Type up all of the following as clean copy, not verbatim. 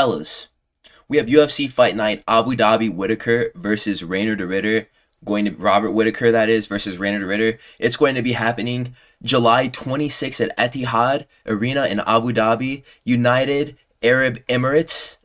Fellas, we have UFC Fight Night Abu Dhabi Whittaker versus Reiner the Ridder. Robert Whittaker, that is, versus Reiner the Ridder. It's going to be happening July 26th at Etihad Arena in Abu Dhabi. United Arab Emirates.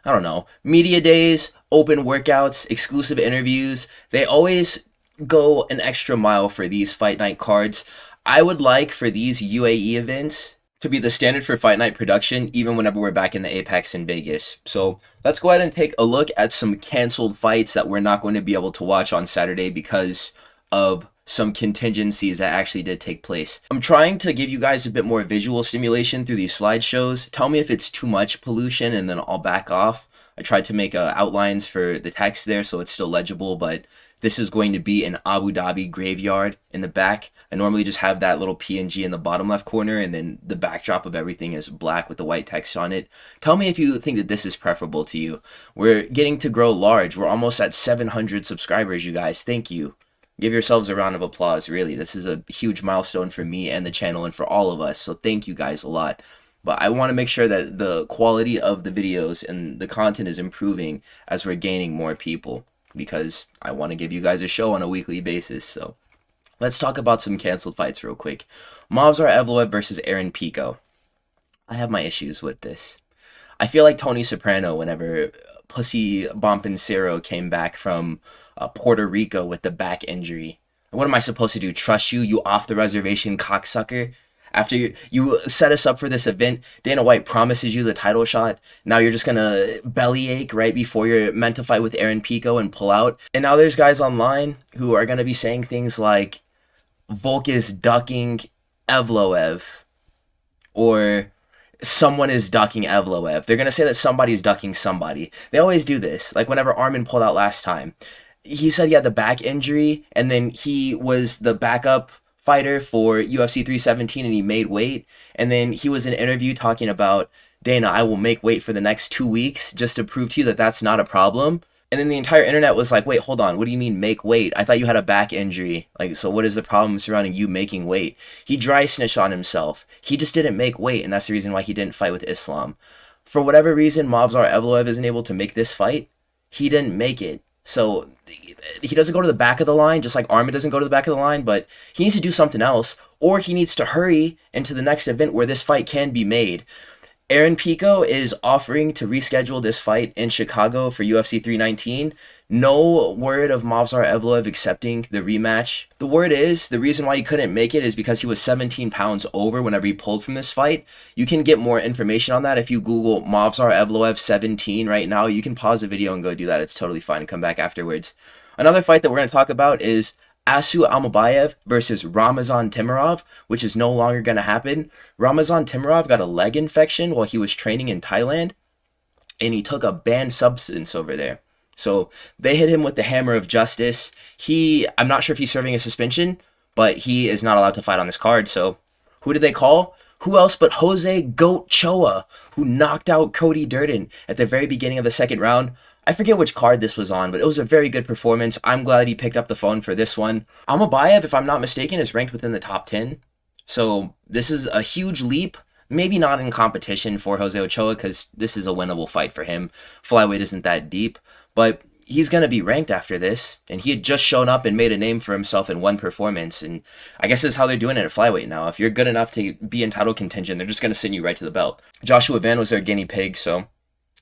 I don't know. Media days, open workouts, exclusive interviews. They always go an extra mile for these fight night cards. I would like for these UAE events to be the standard for fight night production, even whenever we're back in the Apex in Vegas. So let's go ahead and take a look at some canceled fights that we're not going to be able to watch on Saturday because of some contingencies that actually did take place. I'm trying to give you guys a bit more visual stimulation through these slideshows. Tell me if it's too much pollution and then I'll back off. I tried to make outlines for the text there so it's still legible, but this is going to be an Abu Dhabi graveyard in the back. I normally just have that little PNG in the bottom left corner and then the backdrop of everything is black with the white text on it. Tell me if you think that this is preferable to you. We're getting to grow large. We're almost at 700 subscribers, you guys. Thank you. Give yourselves a round of applause, really. This is a huge milestone for me and the channel and for all of us, so thank you guys a lot. But I want to make sure that the quality of the videos and the content is improving as we're gaining more people, because I want to give you guys a show on a weekly basis. So let's talk about some canceled fights real quick. Movsar Evloev versus Aaron Pico. I have my issues with this. I feel like Tony Soprano whenever Pussy Bompancero came back from Puerto Rico with the back injury. What am I supposed to do? Trust you, you off the reservation cocksucker? After you set us up for this event, Dana White promises you the title shot. Now you're just gonna bellyache right before you're meant to fight with Aaron Pico and pull out. And now there's guys online who are gonna be saying things like Volk is ducking Evloev, or someone is ducking Evloev. They're gonna say that somebody's ducking somebody. They always do this. Like whenever Armin pulled out last time, he said he had the back injury, and then he was the backup fighter for UFC 317 and he made weight, and then he was in an interview talking about, Dana, I will make weight for the next 2 weeks just to prove to you that that's not a problem. And then the entire internet was like, wait, hold on, what do you mean make weight? I thought you had a back injury. Like, so what is the problem surrounding you making weight? He dry snitched on himself. He just didn't make weight, and that's the reason why he didn't fight with Islam. For whatever reason, Movsar Evloev isn't able to make this fight. He didn't make it. So he doesn't go to the back of the line, just like Armin doesn't go to the back of the line, but he needs to do something else, or he needs to hurry into the next event where this fight can be made. Aaron Pico is offering to reschedule this fight in Chicago for UFC 319. No word of Movsar Evloev accepting the rematch. The word is, the reason why he couldn't make it is because he was 17 pounds over whenever he pulled from this fight. You can get more information on that if you Google Movsar Evloev 17 right now. You can pause the video and go do that. It's totally fine and come back afterwards. Another fight that we're going to talk about is Asu Almabayev versus Ramazan Timurov, which is no longer going to happen. Ramazan Timurov got a leg infection while he was training in Thailand, and he took a banned substance over there. So they hit him with the hammer of justice. I'm not sure if he's serving a suspension, but he is not allowed to fight on this card. So who did they call? Who else but Jose Goat Choa, who knocked out Cody Durden at the very beginning of the second round. I forget which card this was on, but it was a very good performance. I'm glad he picked up the phone for this one. Almabayev, if I'm not mistaken, is ranked within the top 10. So this is a huge leap. Maybe not in competition for Jose Ochoa, because this is a winnable fight for him. Flyweight isn't that deep, but he's going to be ranked after this. And he had just shown up and made a name for himself in one performance. And I guess this is how they're doing it at flyweight now. If you're good enough to be in title contention, they're just going to send you right to the belt. Joshua Van was their guinea pig, so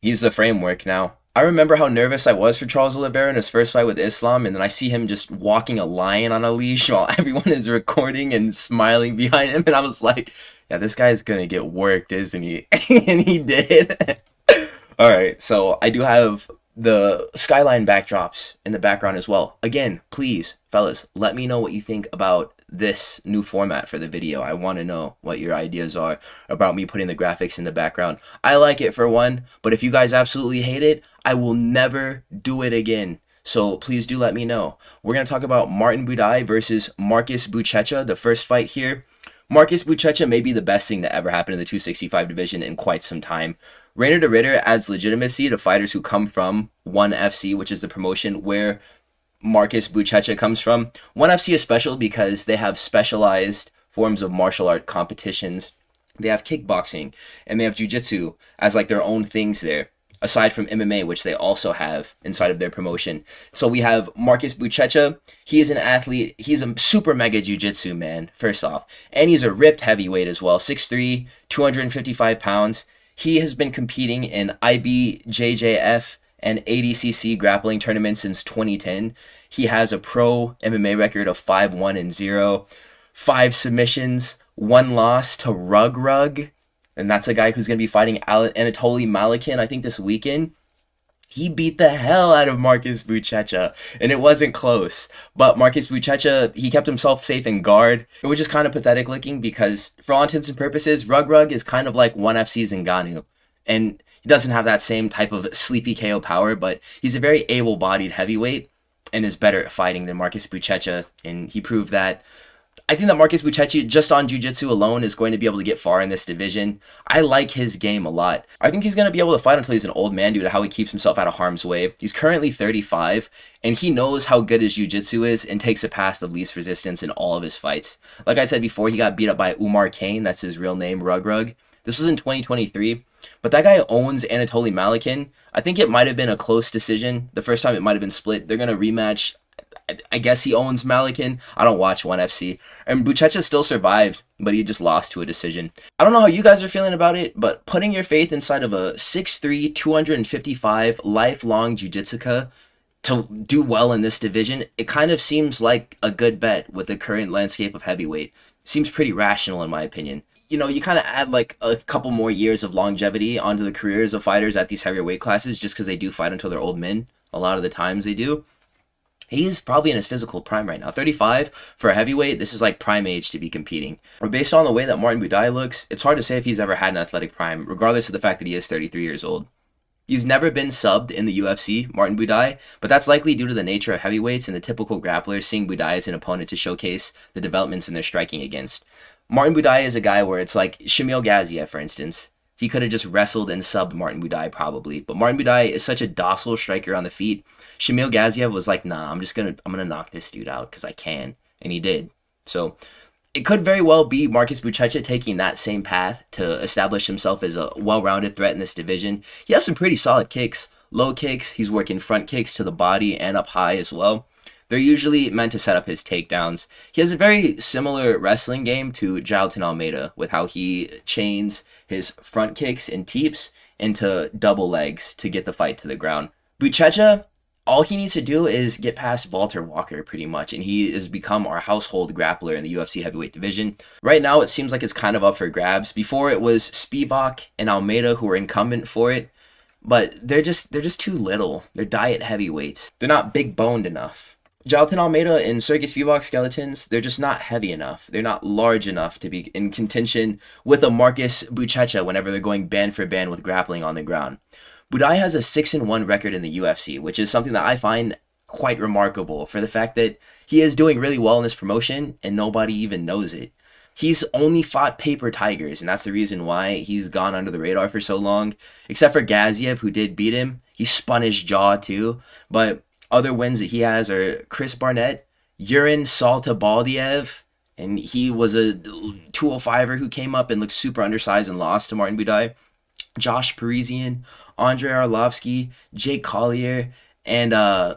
he's the framework now. I remember how nervous I was for Charles Oliveira in his first fight with Islam, and then I see him just walking a lion on a leash while everyone is recording and smiling behind him, and I was like, yeah, this guy's gonna get worked, isn't he? And he did. Alright, so I do have the skyline backdrops in the background as well. Again, please, fellas, let me know what you think about this new format for the video. I want to know what your ideas are about me putting the graphics in the background. I like it for one, but if you guys absolutely hate it, I will never do it again. So please do let me know. We're going to talk about Martin Buday versus Marcus Buchecha, the first fight here. Marcus Buchecha may be the best thing to ever happen in the 265 division in quite some time. Reiner the Ridder adds legitimacy to fighters who come from ONE FC, which is the promotion where Marcus Buchecha comes from. ONE FC is special because they have specialized forms of martial art competitions They have kickboxing, and they have jiu-jitsu as like their own things there, aside from MMA, which they also have inside of their promotion. So we have Marcus Buchecha. He is an athlete. He's a super mega jiu-jitsu man, first off. And he's a ripped heavyweight as well, 6'3", 255 pounds. He has been competing in IBJJF and ADCC grappling tournaments since 2010. He has a pro MMA record of 5-1-0, 5 submissions, 1 loss to Rug. And that's a guy who's going to be fighting Anatoly Malikin, I think, this weekend. He beat the hell out of Marcus Buchecha, and it wasn't close. But Marcus Buchecha, he kept himself safe in guard, which is kind of pathetic looking because, for all intents and purposes, Rug is kind of like 1FC's Ngannou. And he doesn't have that same type of sleepy KO power, but he's a very able-bodied heavyweight and is better at fighting than Marcus Buchecha, and he proved that. I think that Marcus Buchecha, just on jiu-jitsu alone, is going to be able to get far in this division. I like his game a lot. I think he's going to be able to fight until he's an old man due to how he keeps himself out of harm's way. He's currently 35, and he knows how good his jiu-jitsu is and takes a path of least resistance in all of his fights. Like I said before, he got beat up by Umar Kane, that's his real name, Rug. This was in 2023, but that guy owns Anatoly Malikin. I think it might have been a close decision. The first time it might have been split. They're going to rematch. I guess he owns Malikin. I don't watch 1FC. And Buchecha still survived, but he just lost to a decision. I don't know how you guys are feeling about it, but putting your faith inside of a 6'3", 255 lifelong jiu-jitsuka to do well in this division, it kind of seems like a good bet with the current landscape of heavyweight. Seems pretty rational in my opinion. You know, you kind of add like a couple more years of longevity onto the careers of fighters at these heavier weight classes just because they do fight until they're old men. A lot of the times they do. He's probably in his physical prime right now. 35 for a heavyweight, this is like prime age to be competing. But based on the way that Martin Buday looks, it's hard to say if he's ever had an athletic prime, regardless of the fact that he is 33 years old. He's never been subbed in the UFC, Martin Buday, but that's likely due to the nature of heavyweights and the typical grapplers seeing Buday as an opponent to showcase the developments in their striking against. Martin Buday is a guy where it's like Shamil Gaziev, for instance. He could have just wrestled and subbed Martin Buday probably, but Martin Buday is such a docile striker on the feet. Shamil Gaziev was like, nah, I'm gonna knock this dude out because I can, and he did. So it could very well be Marcus Buchecha taking that same path to establish himself as a well-rounded threat in this division. He has some pretty solid kicks, low kicks. He's working front kicks to the body and up high as well. They're usually meant to set up his takedowns. He has a very similar wrestling game to Jailton Almeida with how he chains his front kicks and teeps into double legs to get the fight to the ground. Buchecha, all he needs to do is get past Walter Walker pretty much, and he has become our household grappler in the UFC heavyweight division. Right now, it seems like it's kind of up for grabs. Before, it was Spivak and Almeida who were incumbent for it, but they're just too little. They're diet heavyweights. They're not big boned enough. Jailton Almeida and Sergey Spivak skeletons, they're just not heavy enough. They're not large enough to be in contention with a Marcus Buchecha whenever they're going band for band with grappling on the ground. Buday has a 6-1 record in the UFC, which is something that I find quite remarkable for the fact that he is doing really well in this promotion and nobody even knows it. He's only fought paper tigers, and that's the reason why he's gone under the radar for so long. Except for Gaziev, who did beat him. He spun his jaw too, but other wins that he has are Chris Barnett, Yurin Saltabaldiev, and he was a 205er who came up and looked super undersized and lost to Martin Buday. Josh Parisian, Andrei Arlovsky, Jake Collier, and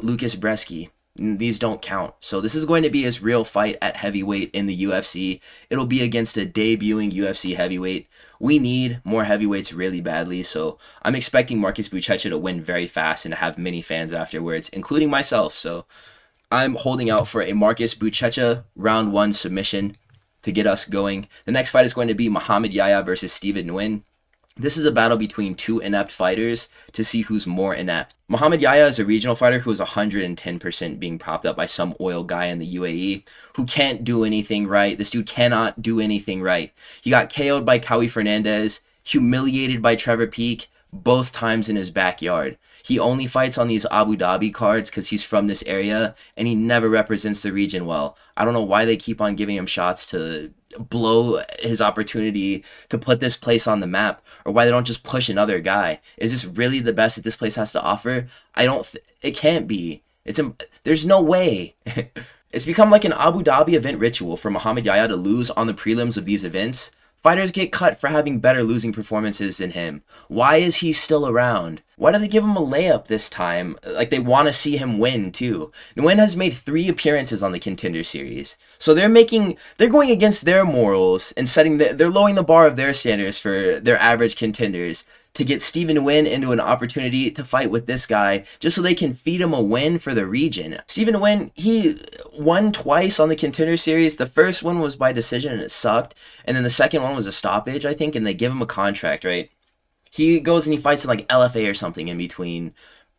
Lucas Bresky. These don't count. So this is going to be his real fight at heavyweight in the UFC. It'll be against a debuting UFC heavyweight. We need more heavyweights really badly, so I'm expecting Marcus Buchecha to win very fast and to have many fans afterwards, including myself. So I'm holding out for a Marcus Buchecha round 1 submission to get us going. The next fight is going to be Mohammad Yahya versus Stephen Nguyen. This is a battle between two inept fighters to see who's more inept. Mohammad Yahya is a regional fighter who is 110% being propped up by some oil guy in the UAE who can't do anything right. This dude cannot do anything right. He got KO'd by Cowie Fernandez, humiliated by Trevor Peek, both times in his backyard. He only fights on these Abu Dhabi cards because he's from this area, and he never represents the region well. I don't know why they keep on giving him shots to blow his opportunity to put this place on the map, or why they don't just push another guy. Is this really the best that this place has to offer? It can't be. There's no way. It's become like an Abu Dhabi event ritual for Mohammad Yahya to lose on the prelims of these events Fighters get cut for having better losing performances than him. Why is he still around? Why do they give him a layup this time? Like, they want to see him win, too. Nguyen has made 3 appearances on the Contender Series. So they're going against their morals and they're lowering the bar of their standards for their average contenders to get Stephen Nguyen into an opportunity to fight with this guy just so they can feed him a win for the region. Stephen Nguyen, he won twice on the Contender Series. The first one was by decision and it sucked. And then the second one was a stoppage, I think, and they give him a contract, right? He goes and he fights in like LFA or something in between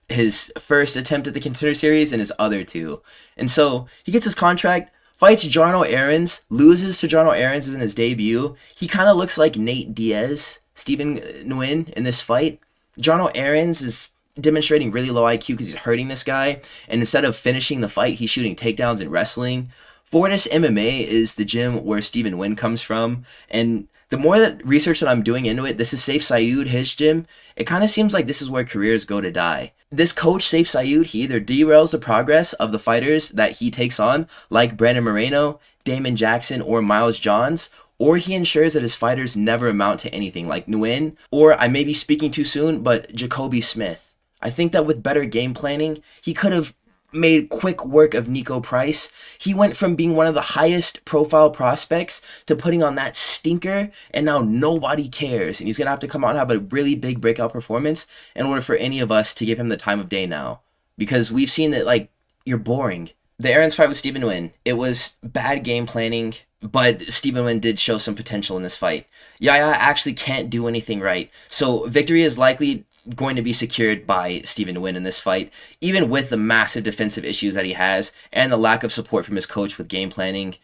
his first attempt at the Contender Series and his other 2. And so he gets his contract, fights Jarno Aarons, loses to Jarno Aarons in his debut. He kind of looks like Nate Diaz, Stephen Nguyen, in this fight. Jarno Aarons is demonstrating really low IQ because he's hurting this guy. And instead of finishing the fight, he's shooting takedowns and wrestling. Fortis MMA is the gym where Stephen Nguyen comes from. And the more that research that I'm doing into it, this is Saif Sayoud, his gym. It kind of seems like this is where careers go to die. This coach, Saif Sayoud, he either derails the progress of the fighters that he takes on, like Brandon Moreno, Damon Jackson, or Miles Johns, or he ensures that his fighters never amount to anything, like Nguyen, or I may be speaking too soon, but Jacoby Smith. I think that with better game planning, he could have made quick work of Nico Price. He went from being one of the highest profile prospects to putting on that stinker, and now nobody cares. And he's going to have to come out and have a really big breakout performance in order for any of us to give him the time of day now. Because we've seen that, like, you're boring. The Aarons fight with Stephen Nguyen, it was bad game planning, but Stephen Nguyen did show some potential in this fight. Yahya actually can't do anything right. So victory is likely going to be secured by Stephen Nguyen in this fight, even with the massive defensive issues that he has and the lack of support from his coach with game planning,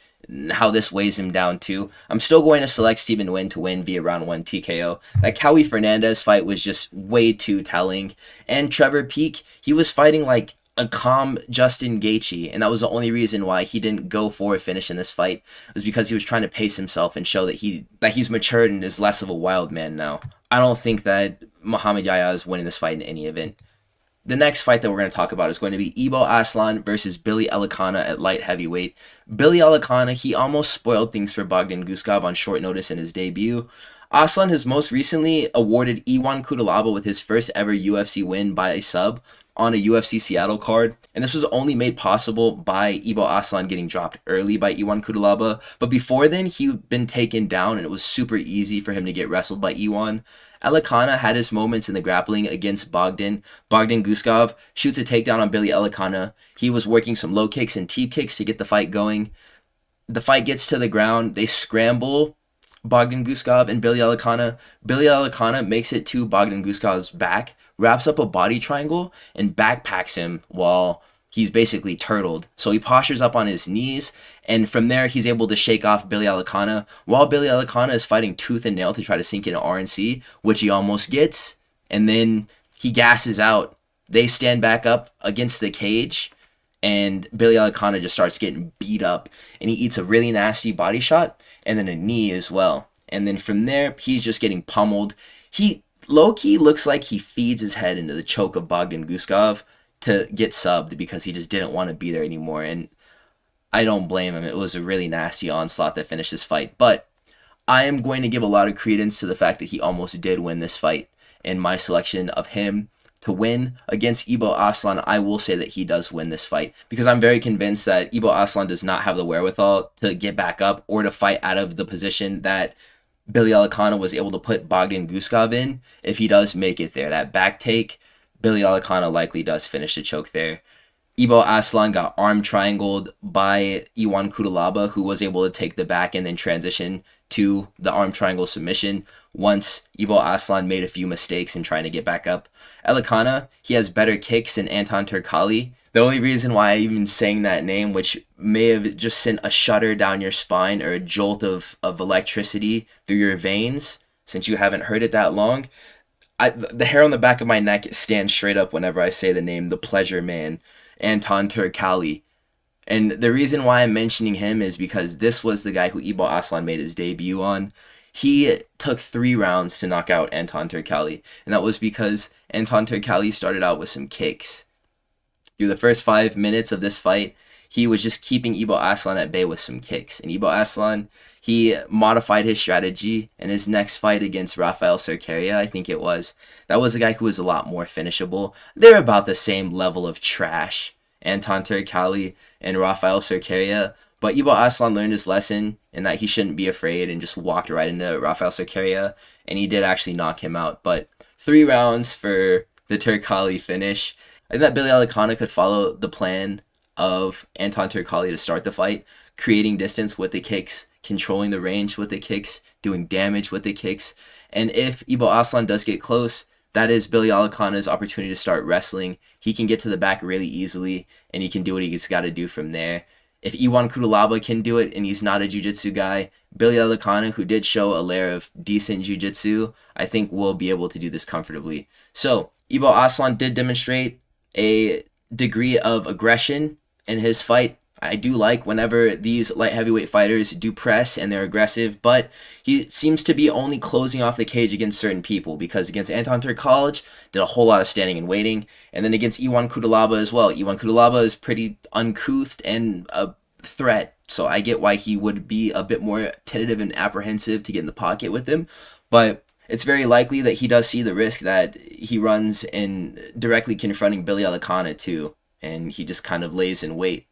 how this weighs him down too. I'm still going to select Stephen Nguyen to win via round 1 TKO. That Cowie Fernandez fight was just way too telling. And Trevor Peek, he was fighting like a calm Justin Gaethje, and that was the only reason why he didn't go for a finish in this fight, was because he was trying to pace himself and show that he's matured and is less of a wild man now. I don't think that Mohammad Yahya is winning this fight in any event. The next fight that we're going to talk about is going to be Ibo Aslan versus Billy Elekana at light heavyweight. Billy Elekana, he almost spoiled things for Bogdan Guskov on short notice in his debut. Aslan has most recently awarded Iwan Kudalaba with his first ever UFC win by a sub on a UFC Seattle card, and this was only made possible by Ibo Aslan getting dropped early by Iwan Kudalaba, but before then he'd been taken down and it was super easy for him to get wrestled by Iwan. Elekana had his moments in the grappling against Bogdan. Bogdan Guskov shoots a takedown on Billy Elekana. He was working some low kicks and teep kicks to get the fight going. The fight gets to the ground, they scramble Bogdan Guskov and Billy Elekana. Billy Elekana makes it to Bogdan Guskov's back, wraps up a body triangle, and backpacks him while he's basically turtled. So he postures up on his knees, and from there he's able to shake off Billy Elekana while Billy Elekana is fighting tooth and nail to try to sink in an RNC, which he almost gets, and then he gasses out. They stand back up against the cage, and Billy Elekana just starts getting beat up, and he eats a really nasty body shot and then a knee as well. And then from there, he's just getting pummeled. He low-key looks like he feeds his head into the choke of Bogdan Guskov to get subbed because he just didn't want to be there anymore. And I don't blame him. It was a really nasty onslaught that finished this fight. But I am going to give a lot of credence to the fact that he almost did win this fight. In my selection of him to win against Ibo Aslan, I will say that he does win this fight because I'm very convinced that Ibo Aslan does not have the wherewithal to get back up or to fight out of the position that Billy Elekana was able to put Bogdan Guskov in. If he does make it there, that back take, Billy Elekana likely does finish the choke there. Ibo Aslan got arm triangled by Iwan Kudalaba, who was able to take the back and then transition to the arm triangle submission once Ibo Aslan made a few mistakes in trying to get back up. Elekana, he has better kicks than Anton Turkali. The only reason why I even saying that name, which may have just sent a shudder down your spine or a jolt of electricity through your veins, since you haven't heard it that long, the hair on the back of my neck stands straight up whenever I say the name, the Pleasure Man, Anton Turkali. And the reason why I'm mentioning him is because this was the guy who Ibo Aslan made his debut on. He took 3 rounds to knock out Anton Turkali, and that was because Anton Turkali started out with some kicks. Through the first 5 minutes of this fight, he was just keeping Ibo Aslan at bay with some kicks. And Ibo Aslan, He modified his strategy in his next fight against Rafael Cerqueira, I think it was. That was a guy who was a lot more finishable. They're about the same level of trash, Anton Turkalj and Rafael Cerqueira. But Ibo Aslan learned his lesson in that he shouldn't be afraid and just walked right into Rafael Cerqueira, and he did actually knock him out. But 3 rounds for the Turkalj finish. I think that Billy Elekana could follow the plan of Anton Turkalj to start the fight, creating distance with the kicks, controlling the range with the kicks, doing damage with the kicks. And if Ibo Aslan does get close, that is Billy Elekana's opportunity to start wrestling. He can get to the back really easily, and he can do what he's got to do from there. If Iwan Kudalaba can do it, and he's not a jiu-jitsu guy, Billy Elekana, who did show a layer of decent jiu-jitsu, I think will be able to do this comfortably. So, Ibo Aslan did demonstrate a degree of aggression in his fight. I do like whenever these light heavyweight fighters do press and they're aggressive, but he seems to be only closing off the cage against certain people, because against Anton Turkalj, did a whole lot of standing and waiting, and then against Iwan Kudalaba as well. Iwan Kudalaba is pretty uncouth and a threat, so I get why he would be a bit more tentative and apprehensive to get in the pocket with him, but it's very likely that he does see the risk that he runs in directly confronting Billy Elekana too, and he just kind of lays in wait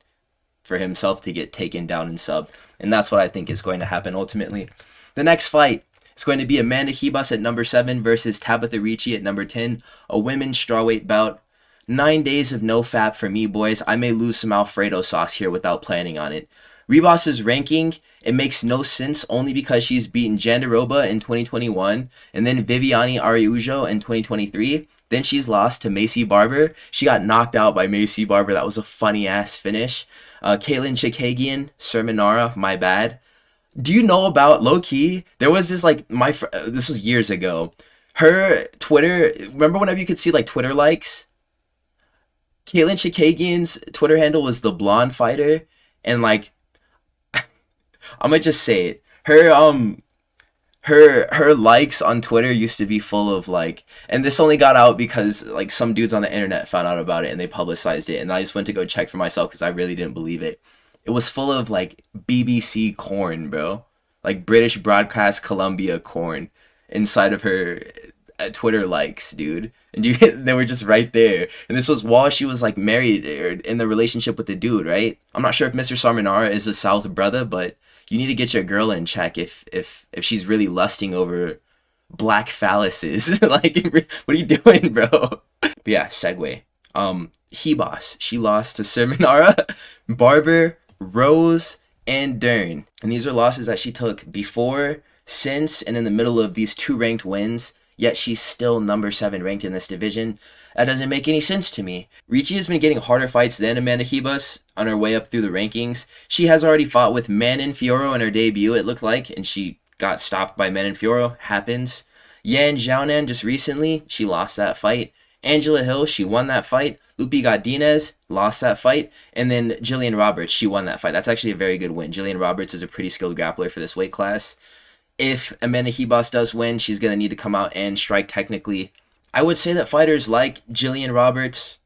for himself to get taken down and sub. And that's what I think is going to happen ultimately. The next fight is going to be Amanda Ribas at number 7 versus Tabitha Ricci at number 10, a women's strawweight bout. 9 days of no fap for me, boys. I may lose some Alfredo sauce here without planning on it. Ribas's ranking, it makes no sense only because she's beaten Jandiroba in 2021 and then Viviane Araujo in 2023. Then she's lost to Macy Barber. She got knocked out by Macy Barber. That was a funny-ass finish. Caitlin Chikagian, Sermonara, my bad. Do you know about, low-key, there was this, like, this was years ago. Her Twitter, remember whenever you could see, like, Twitter likes? Caitlin Chikagian's Twitter handle was the blonde fighter, and, like, I'm gonna just say it. Her likes on Twitter used to be full of, like, and this only got out because, like, some dudes on the internet found out about it and they publicized it, and I just went to go check for myself because I really didn't believe it. It was full of, like, BBC corn, bro. Like, British Broadcast Columbia corn inside of her Twitter likes, dude. And they were just right there. And this was while she was, like, married or in the relationship with the dude, right? I'm not sure if Mr. Sarmanara is a South brother, but you need to get your girl in check if she's really lusting over black phalluses. Like, what are you doing, bro? But yeah, segue. Ribas, she lost to Sermonara, Barber, Rose, and Dern. And these are losses that she took before, since, and in the middle of these 2 ranked wins, yet she's still number 7 ranked in this division. That doesn't make any sense to me. Ricci has been getting harder fights than Amanda Ribas on her way up through the rankings. She has already fought with Manon Fiorot in her debut, it looked like, and she got stopped by Manon Fiorot. Happens. Yan Xiaonan just recently, she lost that fight. Angela Hill, she won that fight. Lupi Godinez lost that fight. And then Jillian Roberts, she won that fight. That's actually a very good win. Jillian Roberts is a pretty skilled grappler for this weight class. If Amanda Ribas does win, she's going to need to come out and strike technically. I would say that fighters like Jillian Roberts,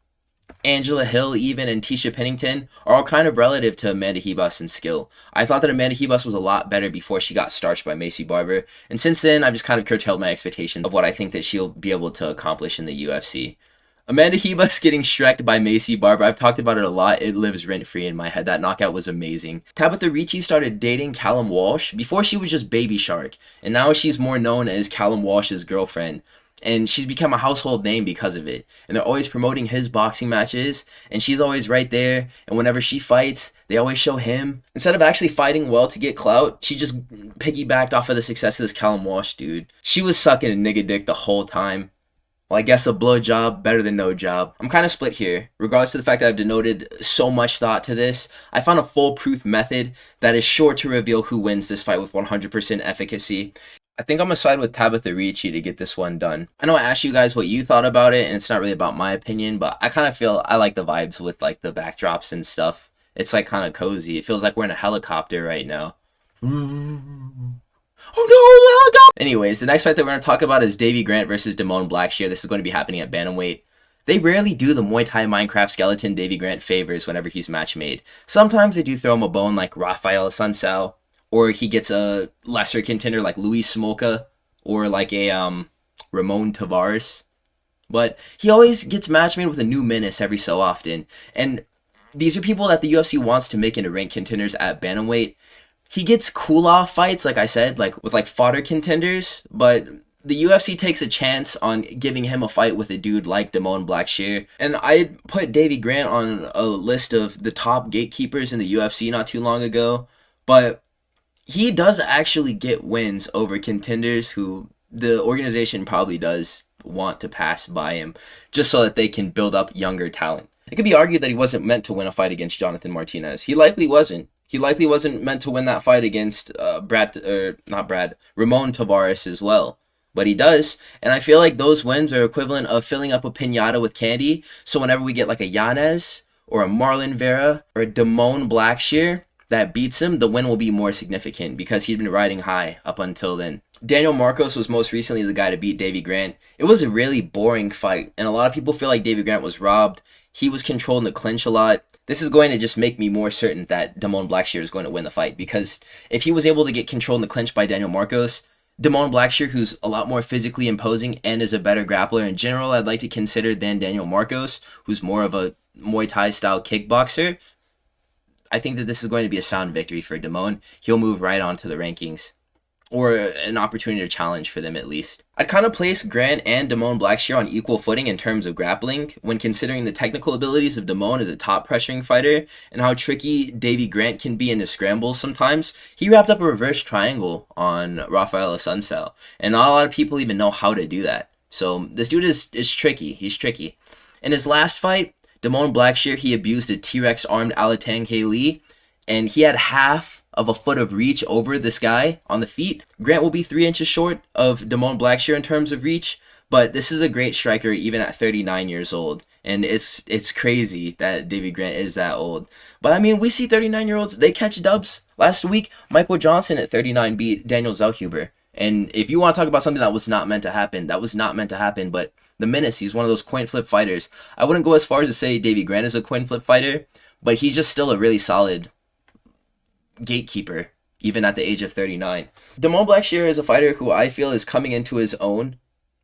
Angela Hill even, and Tisha Pennington are all kind of relative to Amanda Ribas in skill. I thought that Amanda Ribas was a lot better before she got starched by Macy Barber, and since then I've just kind of curtailed my expectations of what I think that she'll be able to accomplish in the UFC. Amanda Ribas getting shreked by Macy Barber, I've talked about it a lot, it lives rent-free in my head. That knockout was amazing. Tabitha Ricci started dating Callum Walsh. Before she was just Baby Shark, and now she's more known as Callum Walsh's girlfriend. And she's become a household name because of it. And they're always promoting his boxing matches. And she's always right there. And whenever she fights, they always show him. Instead of actually fighting well to get clout, she just piggybacked off of the success of this Callum Walsh dude. She was sucking a nigga dick the whole time. Well, I guess a blowjob better than no job. I'm kind of split here. Regardless to the fact that I've denoted so much thought to this, I found a foolproof method that is sure to reveal who wins this fight with 100% efficacy. I think I'm going to side with Tabitha Ricci to get this one done. I know I asked you guys what you thought about it, and it's not really about my opinion, but I kind of feel I like the vibes with, like, the backdrops and stuff. It's, like, kind of cozy. It feels like we're in a helicopter right now. Oh no, helicopter! Anyways, the next fight that we're going to talk about is Davey Grant versus Damon Blackshear. This is going to be happening at bantamweight. They rarely do the Muay Thai Minecraft skeleton Davey Grant favors whenever he's match made. Sometimes they do throw him a bone like Rafael Sunsao or he gets a lesser contender like Luis Smolka or like a Ramon Tavares. But he always gets match made with a new menace every so often. And these are people that the UFC wants to make into ranked contenders at bantamweight. He gets cool-off fights, like I said, like with like fodder contenders, but the UFC takes a chance on giving him a fight with a dude like Damon Blackshear. And I put Davey Grant on a list of the top gatekeepers in the UFC not too long ago, but he does actually get wins over contenders who the organization probably does want to pass by him just so that they can build up younger talent. It could be argued that he wasn't meant to win a fight against Jonathan Martinez. He likely wasn't. He likely wasn't meant to win that fight against Ramon Tavares as well. But he does, and I feel like those wins are equivalent of filling up a piñata with candy, so whenever we get like a Yanez or a Marlon Vera or a Damon Blackshear that beats him, the win will be more significant because he'd been riding high up until then. Daniel Marcos was most recently the guy to beat Davey Grant. It was a really boring fight, and a lot of people feel like Davey Grant was robbed. He was controlled in the clinch a lot. This is going to just make me more certain that Damon Blackshear is going to win the fight, because if he was able to get controlled in the clinch by Daniel Marcos, Damon Blackshear, who's a lot more physically imposing and is a better grappler in general, I'd like to consider than Daniel Marcos, who's more of a Muay Thai style kickboxer. I think that this is going to be a sound victory for Damon. He'll move right on to the rankings, or an opportunity to challenge for them at least. I'd kind of place Grant and Damon Blackshear on equal footing in terms of grappling when considering the technical abilities of Damon as a top pressuring fighter and how tricky Davey Grant can be in his scrambles sometimes. He wrapped up a reverse triangle on Rafael Asuncao, and not a lot of people even know how to do that. So this dude is tricky. He's tricky. In his last fight, Damon Blackshear, he abused a T-Rex armed Alatang Lee, and he had half of a foot of reach over this guy on the feet. Grant will be 3 inches short of Damon Blackshear in terms of reach, but this is a great striker even at 39 years old. And it's crazy that Davey Grant is that old. But I mean, we see 39-year-olds, they catch dubs. Last week, Michael Johnson at 39 beat Daniel Zellhuber. And if you want to talk about something that was not meant to happen, that was not meant to happen. But the menace, he's one of those coin flip fighters. I wouldn't go as far as to say Davey Grant is a coin flip fighter, but he's just still a really solid gatekeeper, even at the age of 39. Damon Blackshear is a fighter who I feel is coming into his own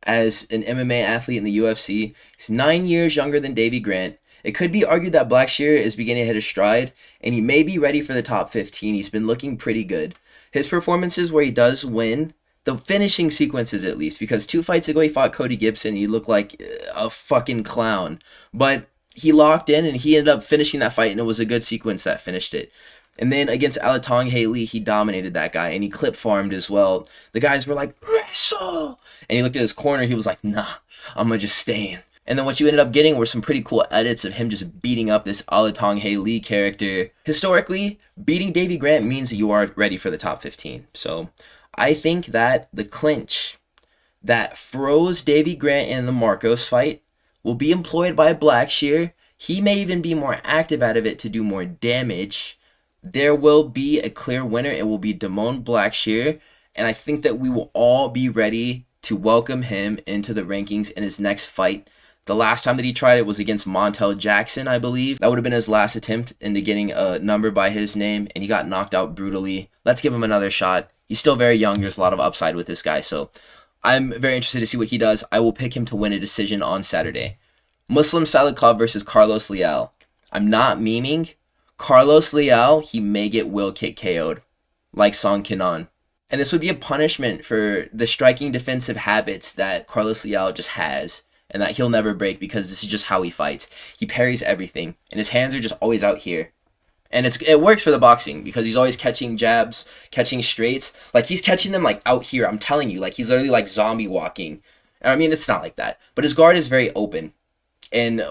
as an MMA athlete in the UFC. He's 9 years younger than Davey Grant. It could be argued that Blackshear is beginning to hit a stride, and he may be ready for the top 15. He's been looking pretty good. His performances where he does win, the finishing sequences at least, because 2 fights ago he fought Cody Gibson, he looked like a fucking clown. But he locked in, and he ended up finishing that fight, and it was a good sequence that finished it. And then against Alatang Lee, he dominated that guy, and he clip farmed as well. The guys were like, wrestle! And he looked at his corner, he was like, nah, I'm gonna just stay in. And then what you ended up getting were some pretty cool edits of him just beating up this Alatang Lee character. Historically, beating Davey Grant means that you are ready for the top 15. So I think that the clinch that froze Davey Grant in the Marcos fight will be employed by Blackshear. He may even be more active out of it to do more damage. There will be a clear winner. It will be Damon Blackshear, and I think that we will all be ready to welcome him into the rankings in his next fight. The last time that he tried it was against Montel Jackson, I believe. That would have been his last attempt into getting a number by his name, and he got knocked out brutally. Let's give him another shot. He's still very young. There's a lot of upside with this guy, so I'm very interested to see what he does. I will pick him to win a decision on Saturday. Muslim Salikhov versus Carlos Leal. I'm not memeing. Carlos Leal, he may get will kick KO'd, like Song Kenan. And this would be a punishment for the striking defensive habits that Carlos Leal just has, and that he'll never break because this is just how he fights. He parries everything, and his hands are just always out here. And it works for the boxing because he's always catching jabs, catching straights. Like, he's catching them, like, out here. I'm telling you, like, he's literally, like, zombie walking. I mean, it's not like that. But his guard is very open. And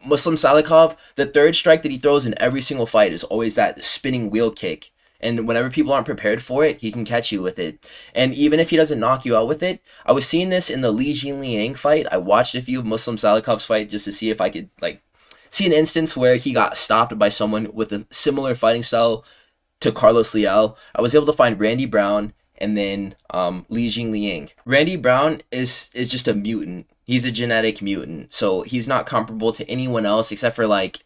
Muslim Salikhov, the third strike that he throws in every single fight is always that spinning wheel kick. And whenever people aren't prepared for it, he can catch you with it. And even if he doesn't knock you out with it, I was seeing this in the Li Jinliang fight. I watched a few of Muslim Salikhov's fight just to see if I could, like, see an instance where he got stopped by someone with a similar fighting style to Carlos Leal. I was able to find Randy Brown and then Li Jinliang. Randy Brown is just a mutant. He's a genetic mutant, so he's not comparable to anyone else except for, like,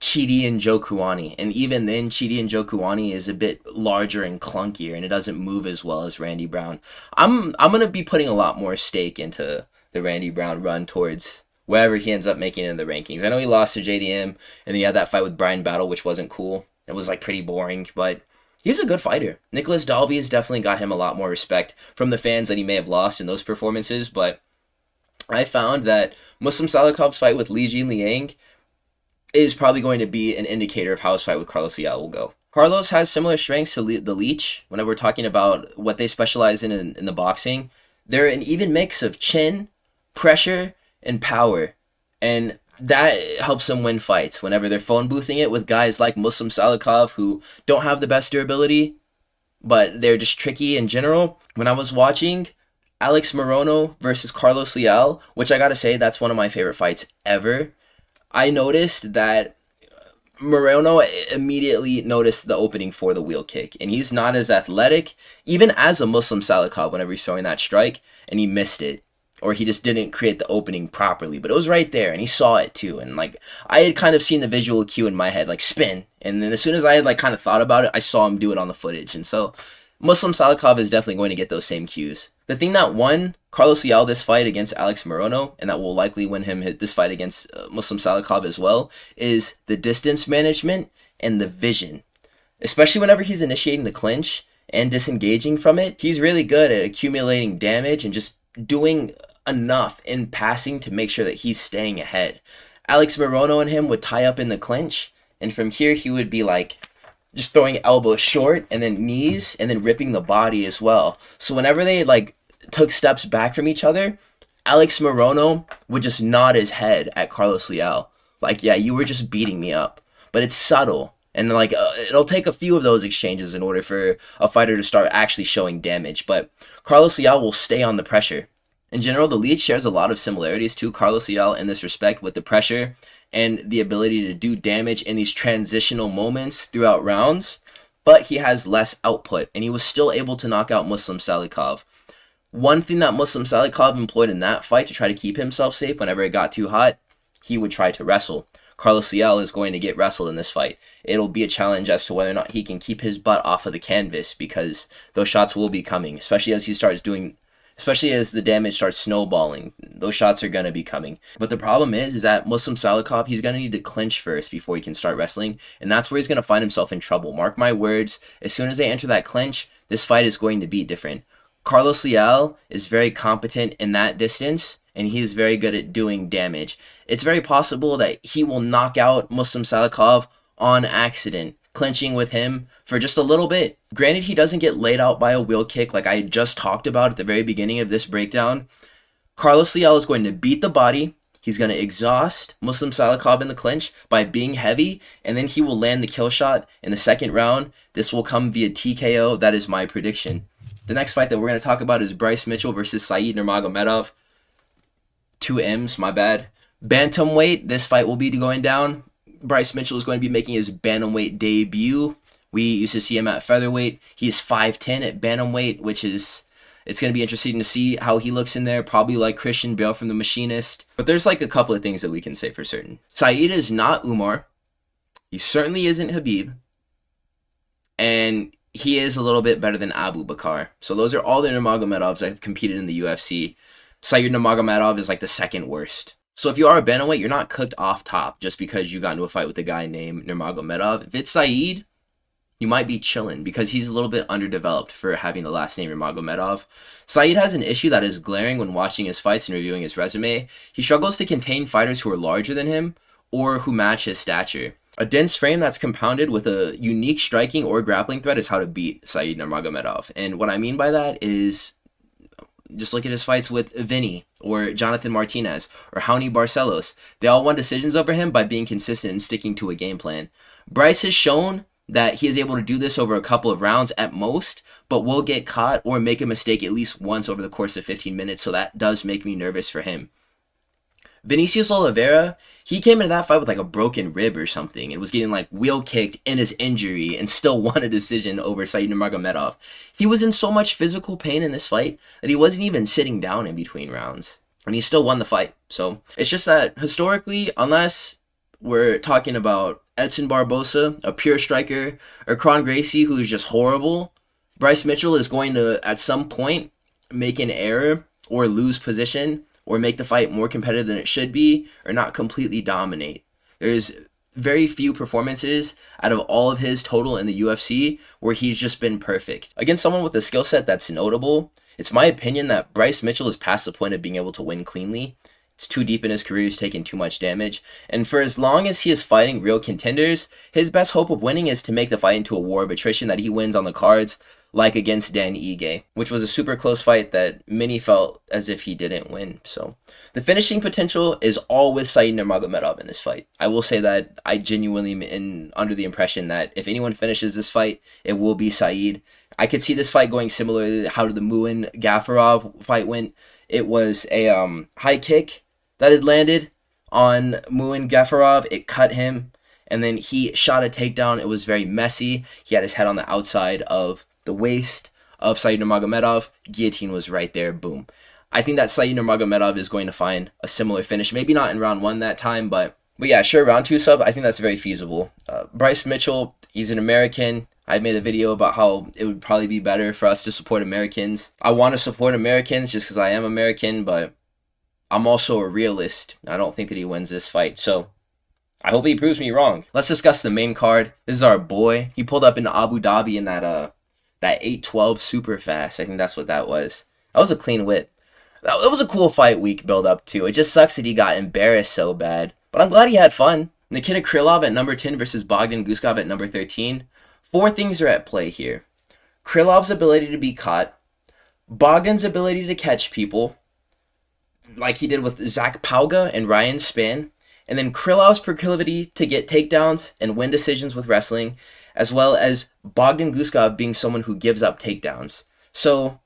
Chidi and Jokuani. And even then, Chidi and Jokuani is a bit larger and clunkier, and it doesn't move as well as Randy Brown. I'm gonna be putting a lot more stake into the Randy Brown run towards wherever he ends up making in the rankings. I know he lost to JDM, and then he had that fight with Brian Battle, which wasn't cool. It was like pretty boring, but he's a good fighter. Nicholas Dalby has definitely got him a lot more respect from the fans that he may have lost in those performances, but I found that Muslim Salikhov's fight with Li Jin Liang is probably going to be an indicator of how his fight with Carlos Leal will go. Carlos has similar strengths to the Leech whenever we're talking about what they specialize in the boxing. They're an even mix of chin, pressure, and power. And that helps them win fights whenever they're phone boothing it with guys like Muslim Salikhov who don't have the best durability, but they're just tricky in general. When I was watching Alex Morono versus Carlos Leal, which I gotta say, that's one of my favorite fights ever, I noticed that Moreno immediately noticed the opening for the wheel kick, and he's not as athletic, even as a Muslim Salikhov, whenever he's throwing that strike, and he missed it, or he just didn't create the opening properly, but it was right there, and he saw it too, and like, I had kind of seen the visual cue in my head, like, spin, and then as soon as I had like kind of thought about it, I saw him do it on the footage, and so Muslim Salikhov is definitely going to get those same cues. The thing that won Carlos Leal this fight against Alex Morono, and that will likely win him this fight against Muslim Salikhov as well, is the distance management and the vision. Especially whenever he's initiating the clinch and disengaging from it, he's really good at accumulating damage and just doing enough in passing to make sure that he's staying ahead. Alex Morono and him would tie up in the clinch, and from here he would be like just throwing elbows short and then knees and then ripping the body as well. So whenever they like took steps back from each other, Alex Morono would just nod his head at Carlos Leal. Like, yeah, you were just beating me up. But it's subtle. And like, it'll take a few of those exchanges in order for a fighter to start actually showing damage. But Carlos Leal will stay on the pressure. In general, the Leech shares a lot of similarities to Carlos Leal in this respect with the pressure and the ability to do damage in these transitional moments throughout rounds, but he has less output, and he was still able to knock out Muslim Salikhov. One thing that Muslim Salikhov employed in that fight to try to keep himself safe whenever it got too hot, he would try to wrestle. Carlos Leal is going to get wrestled in this fight. It'll be a challenge as to whether or not he can keep his butt off of the canvas, because those shots will be coming, especially as the damage starts snowballing. Those shots are going to be coming. But the problem is that Muslim Salikhov, he's going to need to clinch first before he can start wrestling. And that's where he's going to find himself in trouble. Mark my words, as soon as they enter that clinch, this fight is going to be different. Carlos Leal is very competent in that distance, and he is very good at doing damage. It's very possible that he will knock out Muslim Salikhov on accident, clinching with him for just a little bit. Granted, he doesn't get laid out by a wheel kick like I just talked about at the very beginning of this breakdown. Carlos Leal is going to beat the body. He's going to exhaust Muslim Salikhov in the clinch by being heavy, and then he will land the kill shot in the second round. This will come via TKO. That is my prediction. The next fight that we're going to talk about is Bryce Mitchell versus Said Nurmagomedov. 2 M's, my bad. Bantamweight, this fight will be going down. Bryce Mitchell is going to be making his bantamweight debut. We used to see him at featherweight. He's 5'10" at bantamweight, which is, it's going to be interesting to see how he looks in there, probably like Christian Bale from The Machinist. But there's like a couple of things that we can say for certain. Said is not Umar. He certainly isn't Habib. And he is a little bit better than Abu Bakar. So those are all the Nurmagomedovs that have competed in the UFC. Said Nurmagomedov is like the second worst. So if you are a bantamweight, you're not cooked off top just because you got into a fight with a guy named Nurmagomedov. If it's Said, you might be chilling because he's a little bit underdeveloped for having the last name Nurmagomedov. Said has an issue that is glaring when watching his fights and reviewing his resume. He struggles to contain fighters who are larger than him or who match his stature. A dense frame that's compounded with a unique striking or grappling threat is how to beat Said Nurmagomedov. And what I mean by that is, just look at his fights with Vinny or Jonathan Martinez or Raoni Barcelos. They all won decisions over him by being consistent and sticking to a game plan. Bryce has shown that he is able to do this over a couple of rounds at most, but will get caught or make a mistake at least once over the course of 15 minutes, so that does make me nervous for him. Vinicius Oliveira, he came into that fight with like a broken rib or something and was getting like wheel kicked in his injury and still won a decision over Said Nurmagomedov. He was in so much physical pain in this fight that he wasn't even sitting down in between rounds. And he still won the fight. So it's just that historically, unless we're talking about Edson Barbosa, a pure striker, or Kron Gracie, who is just horrible, Bryce Mitchell is going to, at some point, make an error or lose position or make the fight more competitive than it should be or not completely dominate. There's very few performances out of all of his total in the UFC where he's just been perfect. Against someone with a skill set that's notable, it's my opinion that Bryce Mitchell is past the point of being able to win cleanly. It's too deep in his career, he's taking too much damage. And for as long as he is fighting real contenders, his best hope of winning is to make the fight into a war of attrition that he wins on the cards, like against Dan Ige, which was a super close fight that many felt as if he didn't win. So the finishing potential is all with Said Nurmagomedov in this fight. I will say that I genuinely am under the impression that if anyone finishes this fight, it will be Said. I could see this fight going similarly to how the Nguyen Gafarov fight went. It was a high kick that had landed on Nguyen Gafarov. It cut him, and then he shot a takedown. It was very messy. He had his head on the outside of the waist of Said Nurmagomedov. Guillotine was right there. Boom. I think that Said Nurmagomedov is going to find a similar finish. Maybe not in round 1 that time, but yeah, sure, round 2 sub, I think that's very feasible. Bryce Mitchell, he's an American. I made a video about how it would probably be better for us to support Americans. I want to support Americans just because I am American, but I'm also a realist. I don't think that he wins this fight, so I hope he proves me wrong. Let's discuss the main card. This is our boy. He pulled up into Abu Dhabi in that 812 super fast. I think that's what that was. That was a clean whip. That was a cool fight week build up too. It just sucks that he got embarrassed so bad, but I'm glad he had fun. Nikita Krylov at number 10 versus Bogdan Guskov at number 13. 4 things are at play here. Krylov's ability to be caught, Bogdan's ability to catch people, like he did with Zach Pauga and Ryan Spann, and then Krylov's proclivity to get takedowns and win decisions with wrestling, as well as Bogdan Guskov being someone who gives up takedowns. So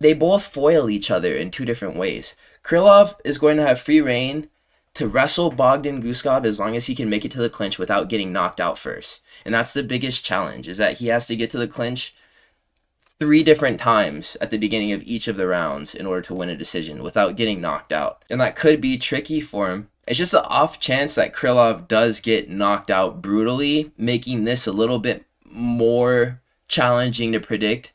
they both foil each other in 2 different ways. Krylov is going to have free reign to wrestle Bogdan Guskov as long as he can make it to the clinch without getting knocked out first. And that's the biggest challenge, is that he has to get to the clinch 3 different times at the beginning of each of the rounds in order to win a decision without getting knocked out. And that could be tricky for him. It's just an off chance that Krylov does get knocked out brutally, making this a little bit more challenging to predict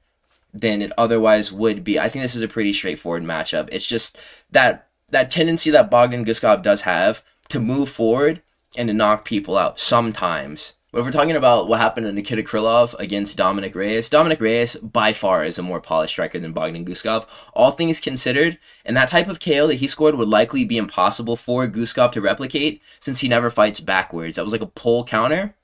than it otherwise would be. I think this is a pretty straightforward matchup. It's just that tendency that Bogdan Guskov does have to move forward and to knock people out sometimes. But if we're talking about what happened to Nikita Krylov against Dominic Reyes by far is a more polished striker than Bogdan Guskov, all things considered, and that type of KO that he scored would likely be impossible for Guskov to replicate since he never fights backwards. That was like a pull counter.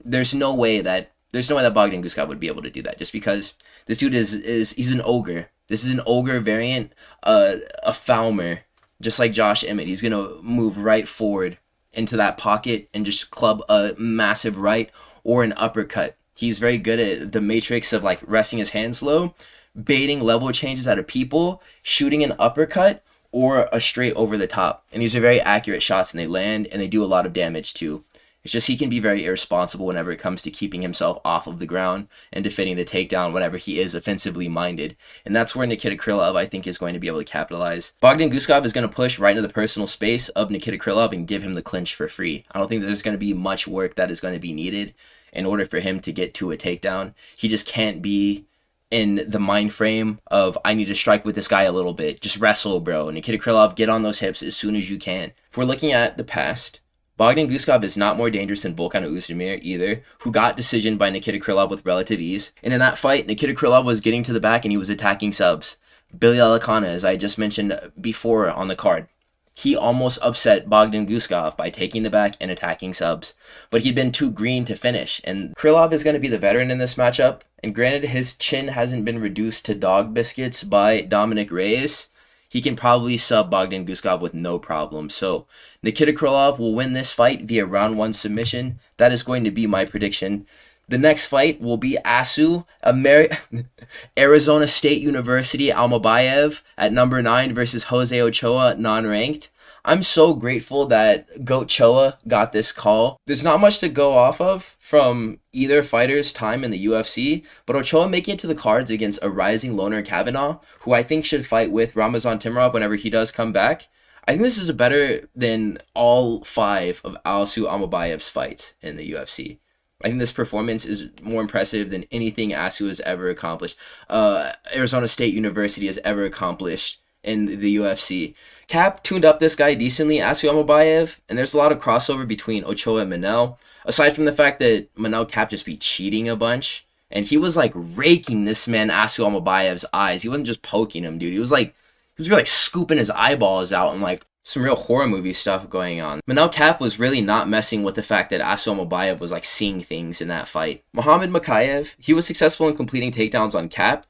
There's no way that Bogdan Guskov would be able to do that, just because this dude he's an ogre. This is an ogre variant, a Falmer, just like Josh Emmett. He's gonna move right forward into that pocket and just club a massive right or an uppercut. He's very good at the matrix of like resting his hands low, baiting level changes out of people, shooting an uppercut or a straight over the top. And these are very accurate shots, and they land and they do a lot of damage too. It's just he can be very irresponsible whenever it comes to keeping himself off of the ground and defending the takedown whenever he is offensively minded. And that's where Nikita Krylov, I think, is going to be able to capitalize. Bogdan Guskov is going to push right into the personal space of Nikita Krylov and give him the clinch for free. I don't think that there's going to be much work that is going to be needed in order for him to get to a takedown. He just can't be in the mind frame of, I need to strike with this guy a little bit. Just wrestle, bro. Nikita Krylov, get on those hips as soon as you can. If we're looking at the past, Bogdan Guskov is not more dangerous than Volkan Oezdemir either, who got decisioned by Nikita Krylov with relative ease. And in that fight, Nikita Krylov was getting to the back and he was attacking subs. Billy Elekana, as I just mentioned before on the card, he almost upset Bogdan Guskov by taking the back and attacking subs. But he'd been too green to finish. And Krylov is going to be the veteran in this matchup. And granted, his chin hasn't been reduced to dog biscuits by Dominic Reyes. He can probably sub Bogdan Guskov with no problem. So Nikita Krylov will win this fight via round 1 submission. That is going to be my prediction. The next fight will be Arizona State University Almabayev at number 9 versus Jose Ochoa, non-ranked. I'm so grateful that Ochoa got this call. There's not much to go off of from either fighter's time in the UFC, but Ochoa making it to the cards against a rising loner Kavanaugh, who I think should fight with Ramazan Timurov whenever he does come back. I think this is better than all 5 of Alisu Almabayev's fights in the UFC. I think this performance is more impressive than anything Asu has ever accomplished. Arizona State University has ever accomplished in the UFC. Cap tuned up this guy decently, Asu Almabayev, and there's a lot of crossover between Ochoa and Manel. Aside from the fact that Manel Cap just be cheating a bunch, and he was like raking this man Asu Almabayev's eyes. He wasn't just poking him, dude. He was really like scooping his eyeballs out and like some real horror movie stuff going on. Manel Cap was really not messing with the fact that Asu Almabayev was like seeing things in that fight. Mohammad Mcghee, he was successful in completing takedowns on Cap.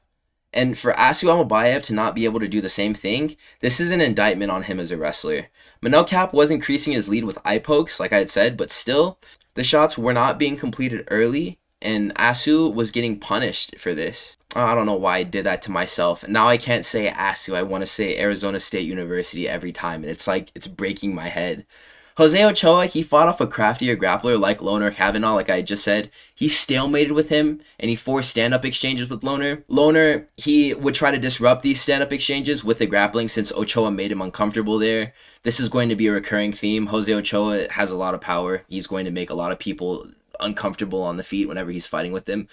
And for Asu Almabayev to not be able to do the same thing, this is an indictment on him as a wrestler. Manel Cap was increasing his lead with eye pokes, like I had said, but still, the shots were not being completed early, and Asu was getting punished for this. I don't know why I did that to myself. Now I can't say Asu. I want to say Arizona State University every time, and it's like it's breaking my head. Jose Ochoa, he fought off a craftier grappler like Loner Kavanaugh, like I just said. He stalemated with him, and he forced stand-up exchanges with Loner. Loner, he would try to disrupt these stand-up exchanges with the grappling since Ochoa made him uncomfortable there. This is going to be a recurring theme. Jose Ochoa has a lot of power. He's going to make a lot of people uncomfortable on the feet whenever he's fighting with them.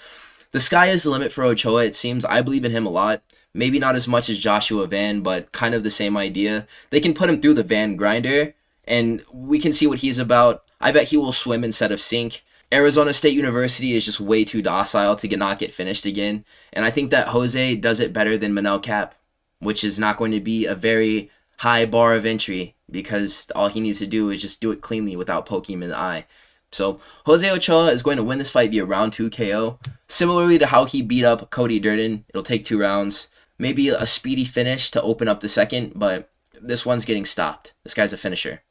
The sky is the limit for Ochoa, it seems. I believe in him a lot. Maybe not as much as Joshua Van, but kind of the same idea. They can put him through the Van grinder, and we can see what he's about. I bet he will swim instead of sink. Arizona State University is just way too docile to not get finished again. And I think that Jose does it better than Manel Cap, which is not going to be a very high bar of entry because all he needs to do is just do it cleanly without poking him in the eye. So Jose Ochoa is going to win this fight via round 2 KO. Similarly to how he beat up Cody Durden, it'll take 2 rounds. Maybe a speedy finish to open up the second, but this one's getting stopped. This guy's a finisher.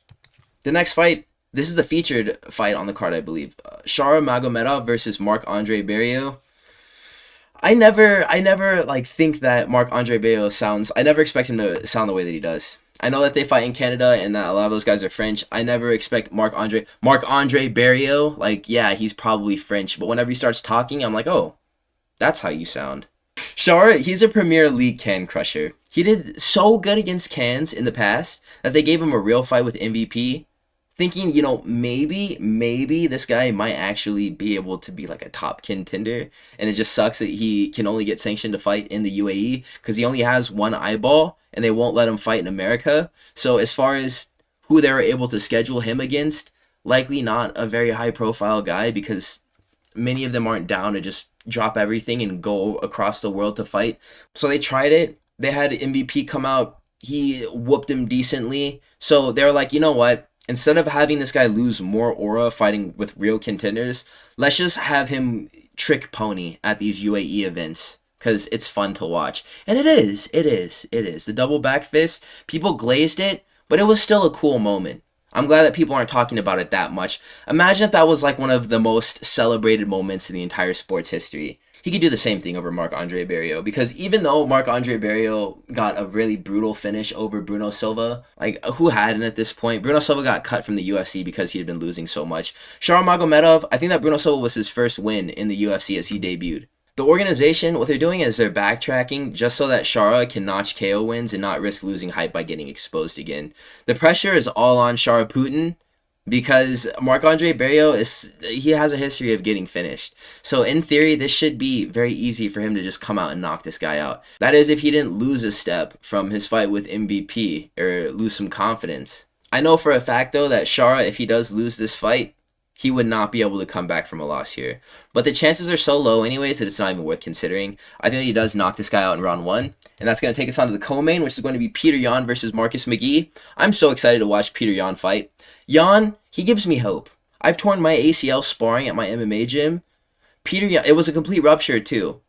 The next fight, this is the featured fight on the card, I believe. Shara Magomedov versus Marc-Andre Barriault. I never like think that Marc-Andre Barriault sounds. I never expect him to sound the way that he does. I know that they fight in Canada and that a lot of those guys are French. I never expect Marc-Andre Barriault. Like, yeah, he's probably French, but whenever he starts talking, I'm like, oh, that's how you sound. Shara, he's a Premier League can crusher. He did so good against cans in the past that they gave him a real fight with MVP. Thinking, maybe this guy might actually be able to be like a top contender, and it just sucks that he can only get sanctioned to fight in the UAE because he only has one eyeball, and they won't let him fight in America. So as far as who they were able to schedule him against, likely not a very high-profile guy because many of them aren't down to just drop everything and go across the world to fight. So they tried it. They had MVP come out. He whooped him decently. So they were like, you know what? Instead of having this guy lose more aura fighting with real contenders, let's just have him trick pony at these UAE events because it's fun to watch. And it is. The double back fist, people glazed it, but it was still a cool moment. I'm glad that people aren't talking about it that much. Imagine if that was like one of the most celebrated moments in the entire sports history. He could do the same thing over Marc-Andre Barriault because even though Marc-Andre Barriault got a really brutal finish over Bruno Silva, like who hadn't at this point? Bruno Silva got cut from the UFC because he had been losing so much. Shara Magomedov, I think that Bruno Silva was his first win in the UFC as he debuted. The organization, what they're doing is they're backtracking just so that Shara can notch KO wins and not risk losing hype by getting exposed again. The pressure is all on Shara Putin because Marc-Andre Barriault he has a history of getting finished. So in theory, this should be very easy for him to just come out and knock this guy out. That is if he didn't lose a step from his fight with MVP or lose some confidence. I know for a fact though that Shara, if he does lose this fight, he would not be able to come back from a loss here. But the chances are so low anyways that it's not even worth considering. I think that he does knock this guy out in round 1. And that's going to take us on to the co-main, which is going to be Petr Yan versus Marcus Mcghee. I'm so excited to watch Petr Yan fight. Yan, he gives me hope. I've torn my ACL sparring at my MMA gym. Petr Yan, it was a complete rupture too.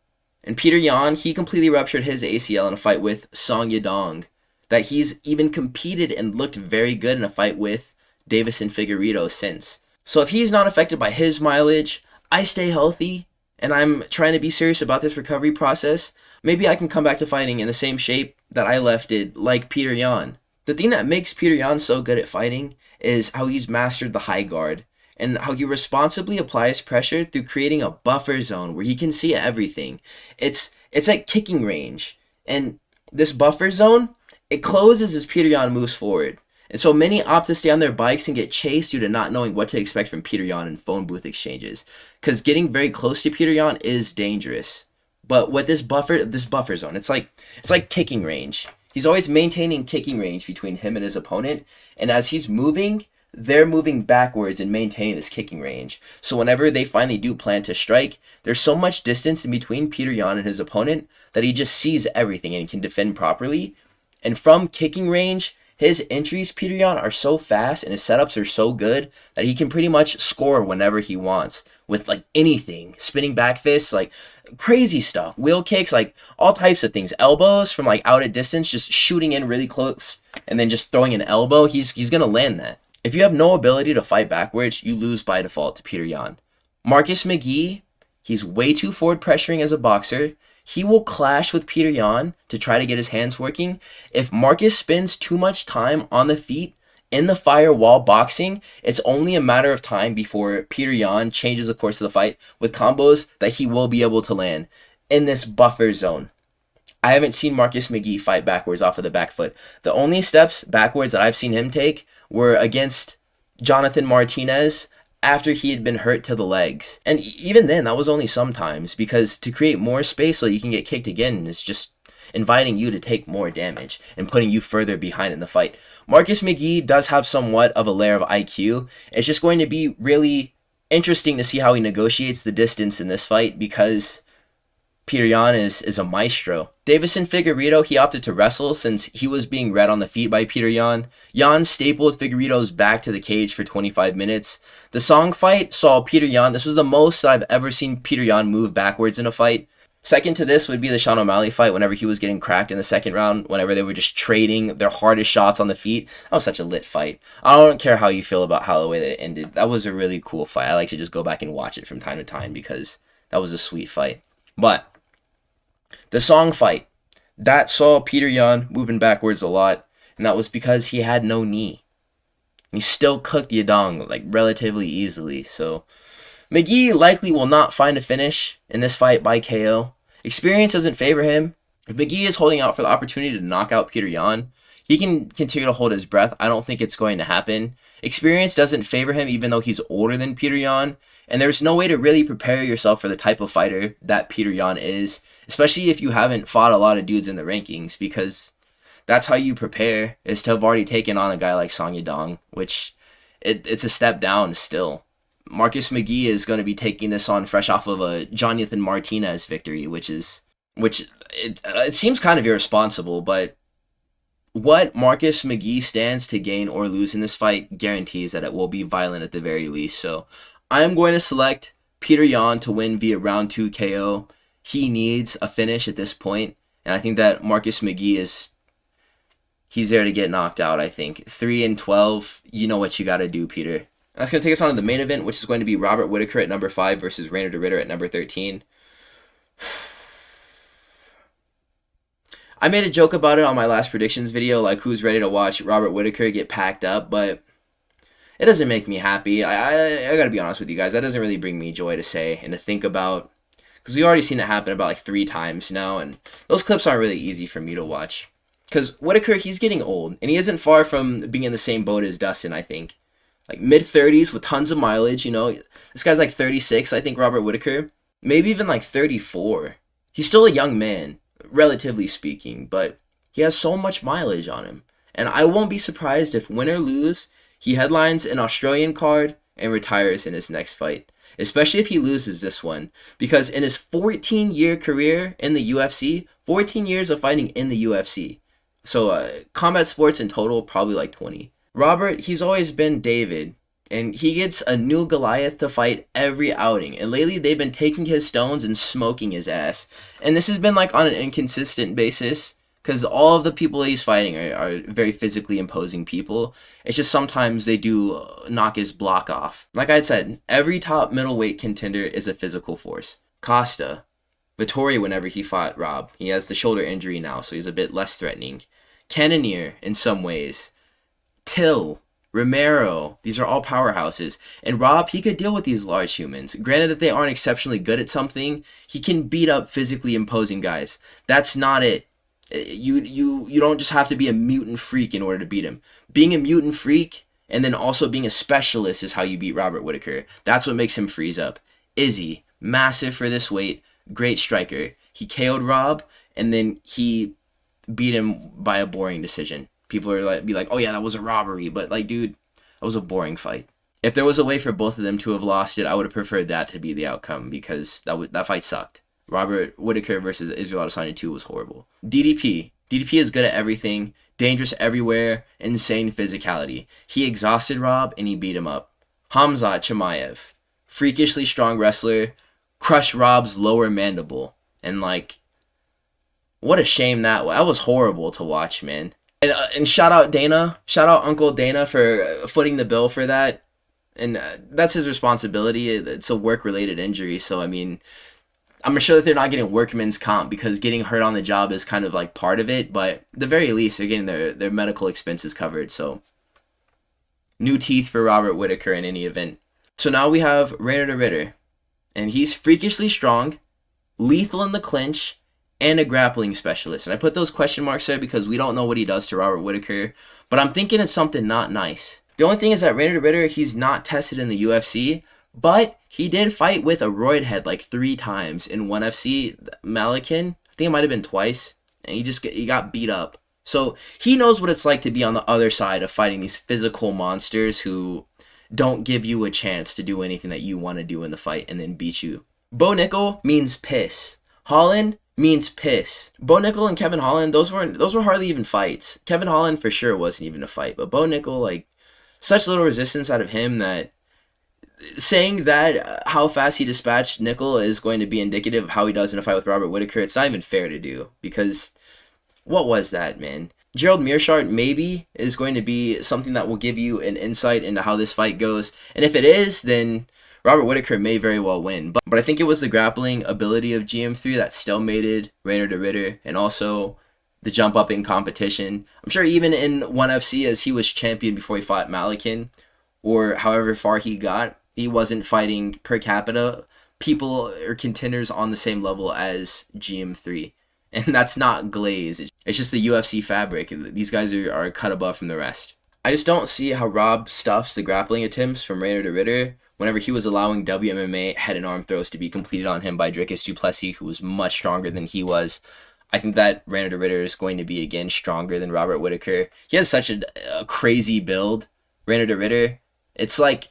And Petr Yan, he completely ruptured his ACL in a fight with Song Yadong. That he's even competed and looked very good in a fight with Davison Figueiredo since. So if he's not affected by his mileage, I stay healthy, and I'm trying to be serious about this recovery process, maybe I can come back to fighting in the same shape that I left it, like Petr Yan. The thing that makes Petr Yan so good at fighting is how he's mastered the high guard, and how he responsibly applies pressure through creating a buffer zone where he can see everything. It's like kicking range, and this buffer zone, it closes as Petr Yan moves forward. And so many opt to stay on their bikes and get chased due to not knowing what to expect from Petr Yan in phone booth exchanges. Because getting very close to Petr Yan is dangerous. But with this buffer zone, it's like kicking range. He's always maintaining kicking range between him and his opponent, and as he's moving, they're moving backwards and maintaining this kicking range. So whenever they finally do plan to strike, there's so much distance in between Petr Yan and his opponent that he just sees everything and can defend properly. And from kicking range, his entries, Petr Yan, are so fast and his setups are so good that he can pretty much score whenever he wants with like anything. Spinning back fists, like crazy stuff. Wheel kicks, like all types of things. Elbows from like out at distance, just shooting in really close and then just throwing an elbow. He's going to land that. If you have no ability to fight backwards, you lose by default to Petr Yan. Marcus Mcghee, he's way too forward pressuring as a boxer. He will clash with Petr Yan to try to get his hands working. If Marcus spends too much time on the feet in the firewall boxing, it's only a matter of time before Petr Yan changes the course of the fight with combos that he will be able to land in this buffer zone. I haven't seen Marcus Mcghee fight backwards off of the back foot. The only steps backwards that I've seen him take were against Jonathan Martinez after he had been hurt to the legs. And even then, that was only sometimes, because to create more space so you can get kicked again is just inviting you to take more damage and putting you further behind in the fight. Marcus Mcghee does have somewhat of a layer of IQ. It's just going to be really interesting to see how he negotiates the distance in this fight, because Petr Yan is a maestro. Deiveson Figueiredo, he opted to wrestle since he was being read on the feet by Petr Yan. Yan stapled Figueiredo's back to the cage for 25 minutes. The Song fight saw Petr Yan. This was the most that I've ever seen Petr Yan move backwards in a fight. Second to this would be the Sean O'Malley fight whenever he was getting cracked in the second round, whenever they were just trading their hardest shots on the feet. That was such a lit fight. I don't care how you feel about how the way that it ended. That was a really cool fight. I like to just go back and watch it from time to time because that was a sweet fight. But the Song fight, that saw Petr Yan moving backwards a lot, and that was because he had no knee. He still cooked Yadong like relatively easily, so Mcghee likely will not find a finish in this fight by KO. Experience doesn't favor him. If Mcghee is holding out for the opportunity to knock out Petr Yan, he can continue to hold his breath. I don't think it's going to happen. Experience doesn't favor him even though he's older than Petr Yan, and there's no way to really prepare yourself for the type of fighter that Petr Yan is, especially if you haven't fought a lot of dudes in the rankings, because that's how you prepare, is to have already taken on a guy like Song Yadong, which it's a step down still. Marcus Mcghee is going to be taking this on fresh off of a Jonathan Martinez victory, which it seems kind of irresponsible, but what Marcus Mcghee stands to gain or lose in this fight guarantees that it will be violent at the very least. So I'm going to select Petr Yan to win via round 2 KO. He needs a finish at this point, and I think that Marcus Mcghee he's there to get knocked out, I think. 3-12, you know what you got to do, Peter. That's going to take us on to the main event, which is going to be Robert Whittaker at number 5 versus Reiner the RIDDER at number 13. I made a joke about it on my last predictions video, like who's ready to watch Robert Whittaker get packed up, but it doesn't make me happy. I got to be honest with you guys. That doesn't really bring me joy to say and to think about, because we've already seen it happen about like 3 times now, and those clips aren't really easy for me to watch. Because Whittaker, he's getting old, and he isn't far from being in the same boat as Dustin, I think. Like mid-30s with tons of mileage, you know. This guy's like 36, I think, Robert Whittaker. Maybe even like 34. He's still a young man, relatively speaking, but he has so much mileage on him. And I won't be surprised if, win or lose, he headlines an Australian card and retires in his next fight. Especially if he loses this one. Because in his 14-year career in the UFC, 14 years of fighting in the UFC. So combat sports in total, probably like 20. Robert, he's always been David, and he gets a new Goliath to fight every outing, and lately they've been taking his stones and smoking his ass, and this has been like on an inconsistent basis, because all of the people he's fighting are very physically imposing people. It's just sometimes they do knock his block off. Like I said, every top middleweight contender is a physical force. Costa, Vittori whenever he fought Rob, he has the shoulder injury now, so he's a bit less threatening. Cannonier in some ways. Till, Romero, these are all powerhouses. And Rob, he could deal with these large humans. Granted that they aren't exceptionally good at something, he can beat up physically imposing guys. That's not it. You don't just have to be a mutant freak in order to beat him. Being a mutant freak and then also being a specialist is how you beat Robert Whittaker. That's what makes him freeze up. Izzy, massive for this weight, great striker. He KO'd Rob, and then he beat him by a boring decision. People are like, oh yeah, that was a robbery, but like, dude, that was a boring fight. If there was a way for both of them to have lost it, I would have preferred that to be the outcome, because that fight sucked. Robert Whittaker versus Israel Adesanya 2 was horrible. DDP is good at everything, dangerous everywhere, insane physicality. He exhausted Rob and he beat him up. Khamzat Chimaev, freakishly strong wrestler, crushed Rob's lower mandible, and like, what a shame that was horrible to watch, man. And shout out Dana, shout out Uncle Dana for footing the bill for that. And that's his responsibility. It's a work-related injury, so I mean, I'm sure that they're not getting workman's comp because getting hurt on the job is kind of like part of it, but at the very least, they're getting their medical expenses covered, so new teeth for Robert Whittaker in any event. So now we have Reiner the Ridder, and he's freakishly strong, lethal in the clinch, and a grappling specialist. And I put those question marks there because we don't know what he does to Robert Whittaker, but I'm thinking it's something not nice. The only thing is that Reiner the Ridder, he's not tested in the UFC, but he did fight with a roid head like 3 times in 1FC, Malikin. I think it might have been twice, and he got beat up. So he knows what it's like to be on the other side of fighting these physical monsters who don't give you a chance to do anything that you want to do in the fight and then beat you. Bo Nickel means piss. Holland means piss. Bo Nickel and Kevin Holland, those were hardly even fights. Kevin Holland for sure wasn't even a fight, but Bo Nickel, like, such little resistance out of him that saying that how fast he dispatched Nickel is going to be indicative of how he does in a fight with Robert Whittaker, it's not even fair to do, because what was that, man? Gerald Meerschaert maybe is going to be something that will give you an insight into how this fight goes, and if it is, then Robert Whittaker may very well win. But I think it was the grappling ability of GM3 that stalemated Reiner the Ridder, and also the jump up in competition. I'm sure even in 1FC, as he was champion before he fought Malikin, or however far he got, he wasn't fighting per capita people or contenders on the same level as GM3. And that's not glaze. It's just the UFC fabric. These guys are cut above from the rest. I just don't see how Rob stuffs the grappling attempts from Reiner the Ridder whenever he was allowing WMMA head and arm throws to be completed on him by Dricus du Plessis, who was much stronger than he was. I think that Reiner the Ridder is going to be, again, stronger than Robert Whittaker. He has such a crazy build, Reiner the Ridder. It's like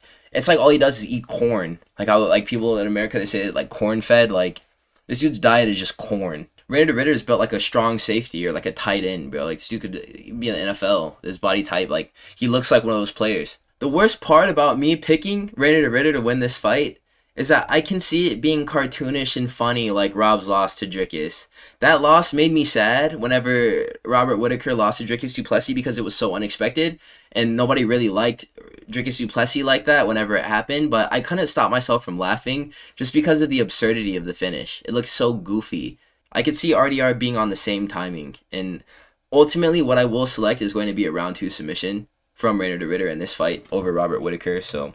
all he does is eat corn. Like how like people in America, they say like corn fed. Like, this dude's diet is just corn. Reiner the Ridder is built like a strong safety or like a tight end, bro. Like, this dude could be in the NFL. His body type, like, he looks like one of those players. The worst part about me picking Reiner the Ridder to win this fight is that I can see it being cartoonish and funny like Rob's loss to Dricus. That loss made me sad whenever Robert Whittaker lost to Dricus du Plessis because it was so unexpected, and nobody really liked Dricus du Plessis like that whenever it happened, but I couldn't stop myself from laughing just because of the absurdity of the finish. It looked so goofy. I could see RDR being on the same timing, and ultimately what I will select is going to be a round 2 submission from Reiner the Ridder in this fight over Robert Whittaker, so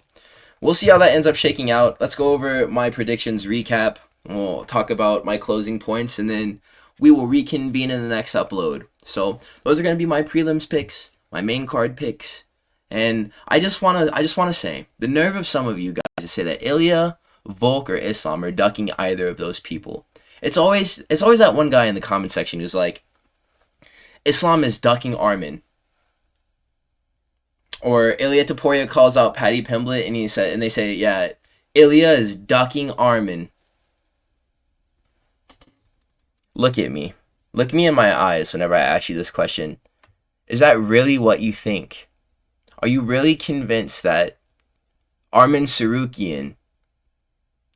we'll see how that ends up shaking out. Let's go over my predictions recap. We'll talk about my closing points, and then we will reconvene in the next upload. So those are going to be my prelims picks, my main card picks, and I just want to say the nerve of some of you guys to say that Ilya, Volk, or Islam are ducking either of those people. It's always that one guy in the comment section who's like, Islam is ducking Armin. Or Ilya Taporia calls out Paddy Pimblett and they say, yeah, Ilya is ducking Armin. Look at me. Look me in my eyes whenever I ask you this question. Is that really what you think? Are you really convinced that Armin Sarukian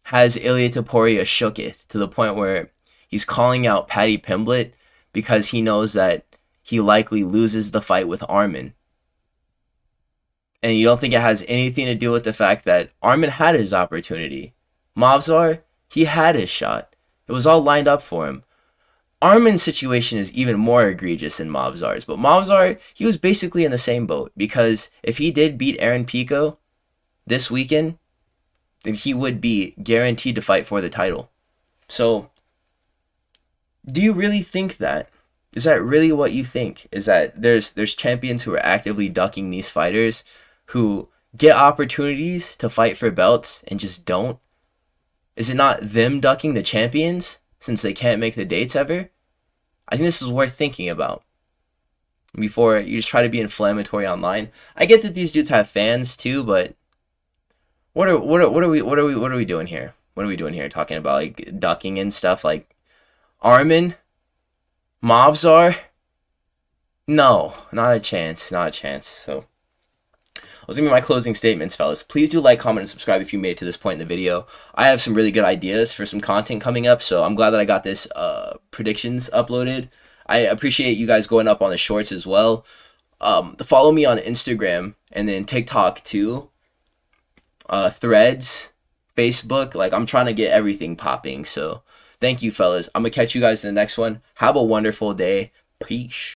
has Ilya Taporia shooketh to the point where he's calling out Paddy Pimblett because he knows that he likely loses the fight with Armin? And you don't think it has anything to do with the fact that Armin had his opportunity? Movsar, he had his shot. It was all lined up for him. Armin's situation is even more egregious than Movsar's, but Movsar, he was basically in the same boat, because if he did beat Aaron Pico this weekend, then he would be guaranteed to fight for the title. So, do you really think that? Is that really what you think? Is that there's champions who are actively ducking these fighters who get opportunities to fight for belts and just don't? Is it not them ducking the champions since they can't make the dates ever? I think this is worth thinking about before you just try to be inflammatory online. I get that these dudes have fans too, but what are we doing here? What are we doing here? Talking about like ducking and stuff like Armin, Mavzar? No, not a chance, not a chance. So those are gonna be my closing statements, fellas. Please do like, comment, and subscribe if you made it to this point in the video. I have some really good ideas for some content coming up, so I'm glad that I got this predictions uploaded. I appreciate you guys going up on the shorts as well. Follow me on Instagram and then TikTok too. Threads, Facebook. Like, I'm trying to get everything popping. So thank you, fellas. I'm gonna catch you guys in the next one. Have a wonderful day. Peace.